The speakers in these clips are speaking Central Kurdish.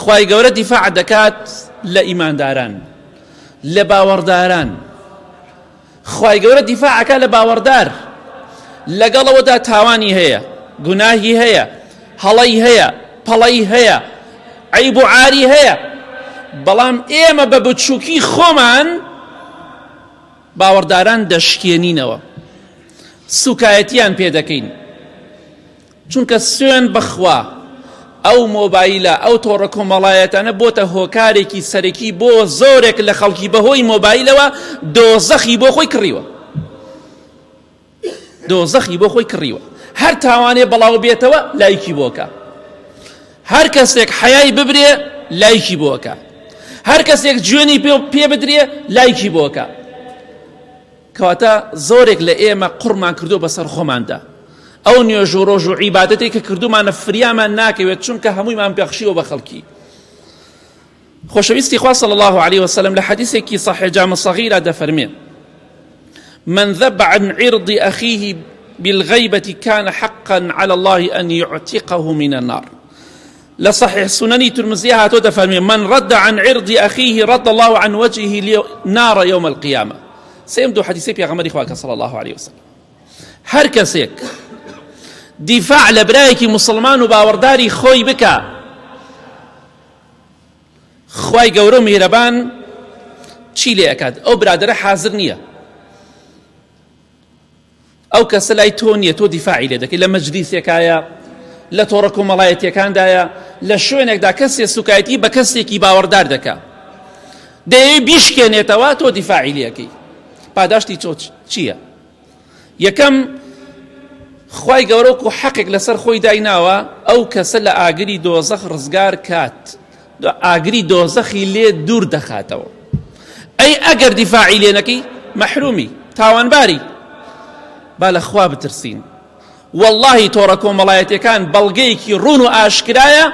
خوای گەورە دیفاع دەکات لە ئیمانداران، لە باوەڕداران. خوای گەورە دیفاعەکە لە باوەڕدار، لەگەڵەوەدا تاوانی هەیە، گوناهی هەیە، هەڵەی هەیە، پەڵەی هەیە، عیب و عاری هەیە، بەڵام ئێمە بە بچووکی خۆمان باوەڕداران دەشکێنینەوە، سوکایەتیان پێ دەکەین. چونکە سوێن بەخوا ئەو مۆبایلە، ئەو تۆڕە کۆمەڵایەتانە بۆتە هۆکارێکی سەرەکی بۆ زۆرێک لە خەڵکی بەهۆی مۆبایلەوە دۆزەخی بۆ خۆی کڕیوە، دۆزەخی بۆ خۆی کڕیوە. هەر تاوانێ بەڵاو بێتەوە لایکی بۆکە، هەر کەسێک حەیای ببرێ لایکی بۆکە، هەر کەسێک جوێنی پێ بدرێ لایکی بۆکە. کەواتە زۆرێک لە ئێمە قوڕمان کردو بەسەر خۆماندا، ئەو نوێژ و ڕۆژ و عیبادەتێک کە کردومانە فریامان ناکەوێت، چونکە هەموویمان پێخشیوە بە خەڵکی. خۆشەویستی خوا صلی الله عليه وسلم لە حەدیثێکی صحیح جامع صغیرە دەفەرمێ: من ذب عن عرض أخيه بالغيبة كان حقا على الله أن يعتقه من النار. لصحيح سنني ترمزي هاتو دفرمي: من رد عن عرض أخيه رد الله عن وجهه نار يوم القيامة. سيمدو حديثي بيغمر إخوانك صلى الله عليه وسلم. هر كسيك دفاع لبرايك مسلمان وباورداري خوي بك، خوي قورو مهربان چی لێ ئەکات؟ ئەو برادرە حاضر نییە، ئەو کەسە لای تۆ نییە، تۆ دیفاعی لێ دەکەی، لە مەجلیسێکایە، لە تۆڕە کۆمەڵایەتیەکاندایە، لە شوێنێکدا کەسێ سوکایەتی بە کەسێکی باوەڕدار دەکا، دەیەوێت بیشکێنێتەوە، تۆ دیفاعی لێەکەی. پاداشتی تۆ چییە؟ یەکەم، خوای گەورە وەکو حەقێک لەسەر خۆی دایناوە ئەو کەسە لە ئاگری دۆزەخ ڕزگار کات، ئاگری دۆزەخی لێ دوور دەخاتەوە. ئەی ئەگەر دیفاعی لێ نەکەی مەحرومی، تاوانباری. با لە خوا بترسین. واللهی تۆڕە کۆمەڵایەتیەکان بەڵگەیەکی ڕوون و ئاشکرایە،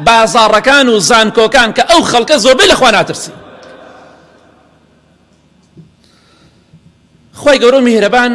بازاڕەکان و زانکۆکان کە ئەو خەڵکە زۆربەی لە خوا ناترسی. خوای گەورە میهرەبان